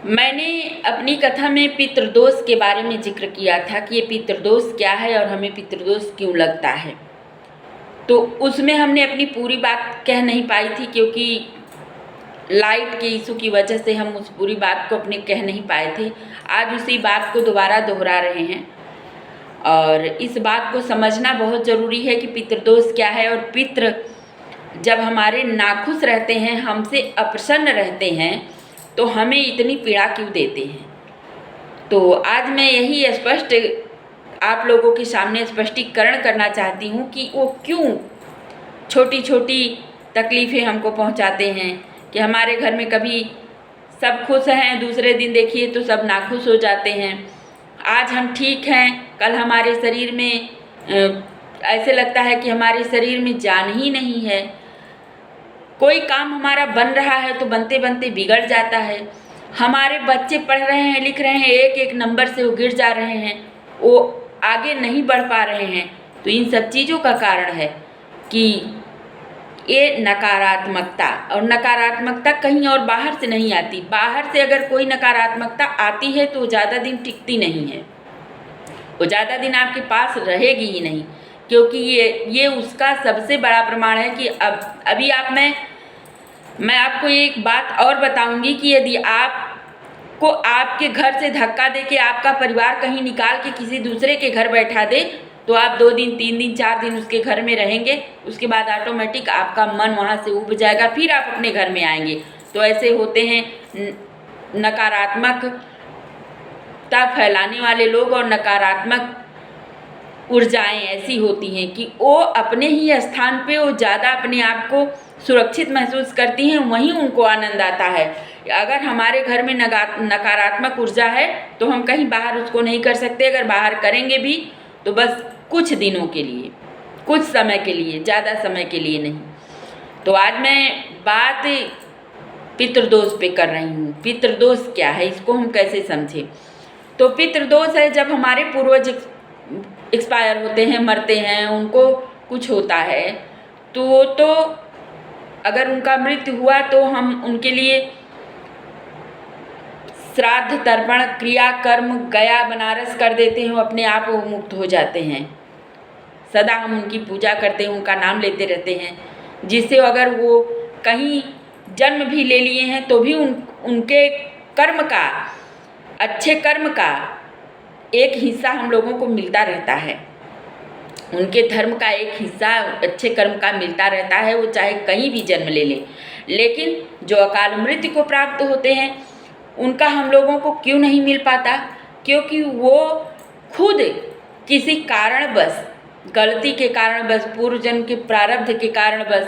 मैंने अपनी कथा में पितृदोष के बारे में जिक्र किया था कि ये पितृदोष क्या है और हमें पितृदोष क्यों लगता है। तो उसमें हमने अपनी पूरी बात कह नहीं पाई थी, क्योंकि लाइट के इशू की वजह से हम उस पूरी बात को अपने कह नहीं पाए थे। आज उसी बात को दोबारा दोहरा रहे हैं और इस बात को समझना बहुत ज़रूरी है कि पितृदोष क्या है। और पितृ जब हमारे नाखुश रहते हैं, हमसे अप्रसन्न रहते हैं, तो हमें इतनी पीड़ा क्यों देते हैं। तो आज मैं यही स्पष्ट आप लोगों के सामने स्पष्टीकरण करना चाहती हूँ कि वो क्यों छोटी छोटी तकलीफ़ें हमको पहुँचाते हैं कि हमारे घर में कभी सब खुश हैं, दूसरे दिन देखिए तो सब नाखुश हो जाते हैं। आज हम ठीक हैं, कल हमारे शरीर में ऐसे लगता है कि हमारे शरीर में जान ही नहीं है। कोई काम हमारा बन रहा है तो बनते बनते बिगड़ जाता है। हमारे बच्चे पढ़ रहे हैं, लिख रहे हैं, एक एक नंबर से वो गिर जा रहे हैं, वो आगे नहीं बढ़ पा रहे हैं। तो इन सब चीज़ों का कारण है कि ये नकारात्मकता, और नकारात्मकता कहीं और बाहर से नहीं आती। बाहर से अगर कोई नकारात्मकता आती है तो ज़्यादा दिन टिकती नहीं है, वो ज़्यादा दिन आपके पास रहेगी ही नहीं, क्योंकि ये उसका सबसे बड़ा प्रमाण है कि अभी मैं आपको एक बात और बताऊंगी कि यदि आपको आपके घर से धक्का दे के आपका परिवार कहीं निकाल के किसी दूसरे के घर बैठा दे, तो आप 2 दिन 3 दिन 4 दिन उसके घर में रहेंगे, उसके बाद ऑटोमेटिक आपका मन वहाँ से उब जाएगा, फिर आप अपने घर में आएंगे। तो ऐसे होते हैं नकारात्मकता फैलाने वाले लोग, और नकारात्मक ऊर्जाएं ऐसी होती हैं कि वो अपने ही स्थान पे वो ज़्यादा अपने आप को सुरक्षित महसूस करती हैं, वहीं उनको आनंद आता है। अगर हमारे घर में नकारात्मक ऊर्जा है तो हम कहीं बाहर उसको नहीं कर सकते। अगर बाहर करेंगे भी तो बस कुछ दिनों के लिए, कुछ समय के लिए, ज़्यादा समय के लिए नहीं। तो आज मैं बात पितृदोष पे कर रही हूँ। पितृदोष क्या है, इसको हम कैसे समझें। तो पितृदोष है जब हमारे पूर्वज एक्सपायर होते हैं, मरते हैं, उनको कुछ होता है, तो अगर उनका मृत्यु हुआ तो हम उनके लिए श्राद्ध, तर्पण, क्रिया, कर्म, गया, बनारस कर देते हैं, अपने आप वो मुक्त हो जाते हैं। सदा हम उनकी पूजा करते हैं, उनका नाम लेते रहते हैं, जिससे अगर वो कहीं जन्म भी ले लिए हैं तो भी उनके कर्म का, अच्छे कर्म का एक हिस्सा हम लोगों को मिलता रहता है। उनके धर्म का एक हिस्सा अच्छे कर्म का मिलता रहता है, वो चाहे कहीं भी जन्म ले ले। लेकिन जो अकाल मृत्यु को प्राप्त होते हैं उनका हम लोगों को क्यों नहीं मिल पाता? क्योंकि वो खुद किसी कारणवश, गलती के कारणवश, पूर्व जन्म के प्रारब्ध के कारणवश,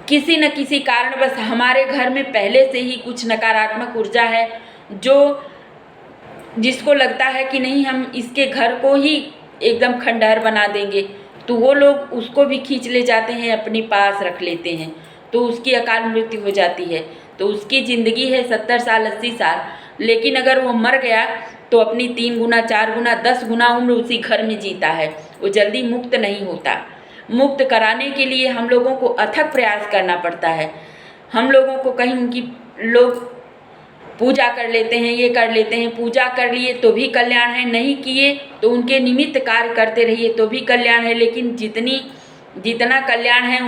किसी न किसी कारणवश हमारे घर में पहले से ही कुछ नकारात्मक ऊर्जा है, जो जिसको लगता है कि नहीं हम इसके घर को ही एकदम खंडहर बना देंगे, तो वो लोग उसको भी खींच ले जाते हैं, अपने पास रख लेते हैं, तो उसकी अकाल मृत्यु हो जाती है। तो उसकी ज़िंदगी है 70 साल 80 साल, लेकिन अगर वो मर गया तो अपनी 3 गुना 4 गुना 10 गुना उम्र उसी घर में जीता है, वो जल्दी मुक्त नहीं होता। मुक्त कराने के लिए हम लोगों को अथक प्रयास करना पड़ता है। हम लोगों को कहीं उनकी लोग पूजा कर लेते हैं, ये कर लेते हैं, पूजा कर लिए तो भी कल्याण है, नहीं किए तो उनके निमित्त कार्य करते रहिए तो भी कल्याण है। लेकिन जितना कल्याण है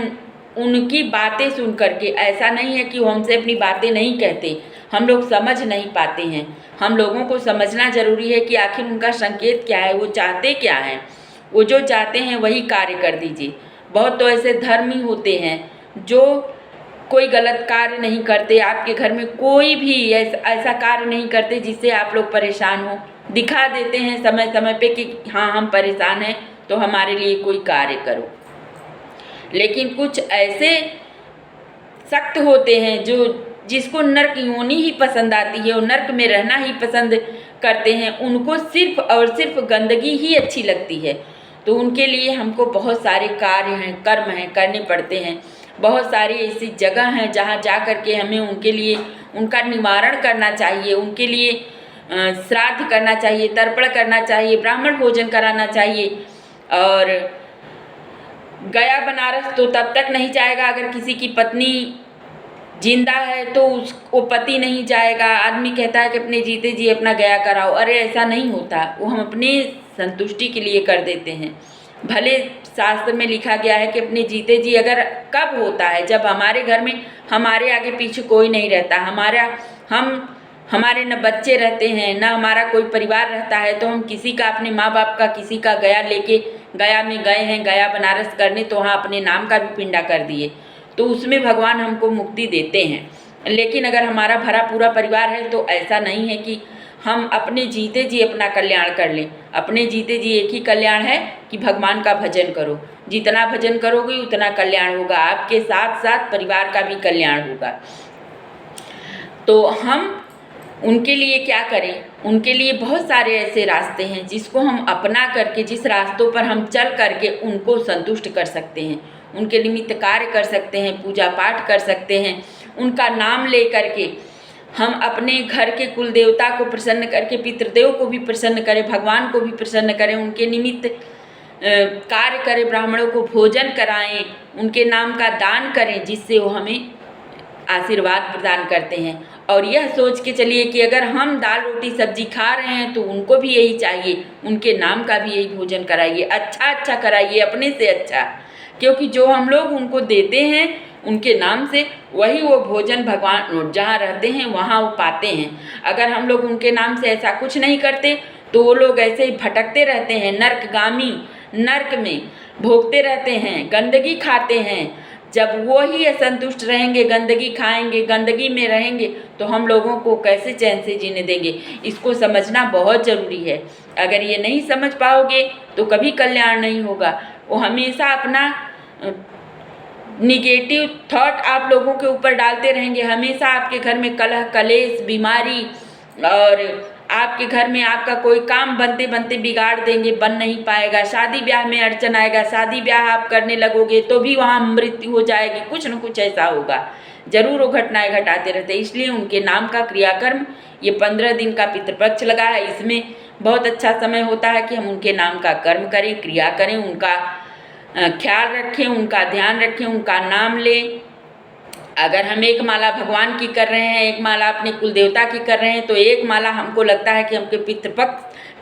उनकी बातें सुन करके, ऐसा नहीं है कि वो हमसे अपनी बातें नहीं कहते, हम लोग समझ नहीं पाते हैं। हम लोगों को समझना ज़रूरी है कि आखिर उनका संकेत क्या है, वो चाहते क्या हैं। वो जो चाहते हैं वही कार्य कर दीजिए। बहुत तो ऐसे धर्मी होते हैं जो कोई गलत कार्य नहीं करते, आपके घर में कोई भी ऐसा कार्य नहीं करते जिससे आप लोग परेशान हो, दिखा देते हैं समय समय पे कि हाँ हम परेशान हैं तो हमारे लिए कोई कार्य करो। लेकिन कुछ ऐसे सख्त होते हैं जो जिसको नर्क योनि ही पसंद आती है और नर्क में रहना ही पसंद करते हैं, उनको सिर्फ और सिर्फ गंदगी ही अच्छी लगती है। तो उनके लिए हमको बहुत सारे कार्य हैं, कर्म हैं, करने पड़ते हैं। बहुत सारी ऐसी जगह हैं जहाँ जा कर के हमें उनके लिए उनका निवारण करना चाहिए, उनके लिए श्राद्ध करना चाहिए, तर्पण करना चाहिए, ब्राह्मण भोजन कराना चाहिए। और गया बनारस तो तब तक नहीं जाएगा अगर किसी की पत्नी जिंदा है तो वो पति नहीं जाएगा। आदमी कहता है कि अपने जीते जी अपना गया कराओ, अरे ऐसा नहीं होता, वो हम अपने संतुष्टि के लिए कर देते हैं। भले शास्त्र में लिखा गया है कि अपने जीते जी अगर कब होता है, जब हमारे घर में हमारे आगे पीछे कोई नहीं रहता, हमारे न बच्चे रहते हैं, न हमारा कोई परिवार रहता है, तो हम किसी का, अपने माँ बाप का किसी का गया लेके, गया में गए हैं, गया बनारस करने, तो वहाँ अपने नाम का भी पिंडा कर दिए, तो उसमें भगवान हमको मुक्ति देते हैं। लेकिन अगर हमारा भरा पूरा परिवार है तो ऐसा नहीं है कि हम अपने जीते जी अपना कल्याण कर लें। अपने जीते जी एक ही कल्याण है कि भगवान का भजन करो। जितना भजन करोगे उतना कल्याण होगा, आपके साथ साथ परिवार का भी कल्याण होगा। तो हम उनके लिए क्या करें? उनके लिए बहुत सारे ऐसे रास्ते हैं जिसको हम अपना करके, जिस रास्तों पर हम चल करके उनको संतुष्ट कर सकते हैं, उनके निमित्त कार्य कर सकते हैं, पूजा पाठ कर सकते हैं, उनका नाम ले करके हम अपने घर के कुल देवता को प्रसन्न करके पितृदेव को भी प्रसन्न करें, भगवान को भी प्रसन्न करें, उनके निमित्त कार्य करें, ब्राह्मणों को भोजन कराएं, उनके नाम का दान करें, जिससे वो हमें आशीर्वाद प्रदान करते हैं। और यह सोच के चलिए कि अगर हम दाल रोटी सब्जी खा रहे हैं तो उनको भी यही चाहिए, उनके नाम का भी यही भोजन कराइए, अच्छा कराइए, अपने से अच्छा, क्योंकि जो हम लोग उनको देते हैं उनके नाम से, वही वो भोजन भगवान जहाँ रहते हैं वहाँ वो पाते हैं। अगर हम लोग उनके नाम से ऐसा कुछ नहीं करते तो वो लोग ऐसे ही भटकते रहते हैं, नर्कगामी, नर्क में भोगते रहते हैं, गंदगी खाते हैं। जब वो ही असंतुष्ट रहेंगे, गंदगी खाएंगे, गंदगी में रहेंगे, तो हम लोगों को कैसे चैन से जीने देंगे? इसको समझना बहुत ज़रूरी है। अगर ये नहीं समझ पाओगे तो कभी कल्याण नहीं होगा। वो हमेशा अपना निगेटिव थॉट आप लोगों के ऊपर डालते रहेंगे, हमेशा आपके घर में कलह कलेश, बीमारी, और आपके घर में आपका कोई काम बनते बनते बिगाड़ देंगे, बन नहीं पाएगा। शादी ब्याह में अड़चन आएगा, शादी ब्याह आप करने लगोगे तो भी वहाँ मृत्यु हो जाएगी, कुछ न कुछ ऐसा होगा, जरूर वो घटनाएं घटाते रहते। इसलिए उनके नाम का क्रियाकर्म, ये 15 दिन का पितृपक्ष लगा है, इसमें बहुत अच्छा समय होता है कि हम उनके नाम का कर्म करें, क्रिया करें, उनका ख्याल रखें, उनका ध्यान रखें, उनका नाम लें। अगर हम एक माला भगवान की कर रहे हैं, एक माला अपने कुल देवता की कर रहे हैं, तो एक माला हमको लगता है कि हमके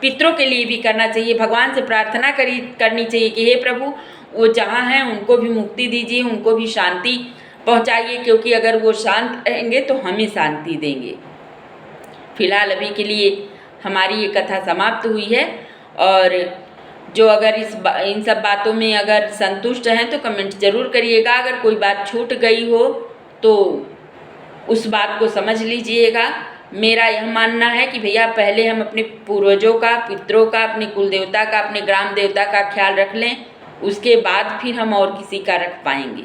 पितरों के लिए भी करना चाहिए। भगवान से प्रार्थना करनी चाहिए कि हे प्रभु, वो जहाँ हैं उनको भी मुक्ति दीजिए, उनको भी शांति पहुँचाइए, क्योंकि अगर वो शांत रहेंगे तो हमें शांति देंगे। फिलहाल अभी के लिए हमारी ये कथा समाप्त हुई है, और जो अगर इन सब बातों में अगर संतुष्ट हैं तो कमेंट ज़रूर करिएगा। अगर कोई बात छूट गई हो तो उस बात को समझ लीजिएगा। मेरा यह मानना है कि भैया पहले हम अपने पूर्वजों का, पितरों का, अपने कुल देवता का, अपने ग्राम देवता का ख्याल रख लें, उसके बाद फिर हम और किसी का रख पाएंगे।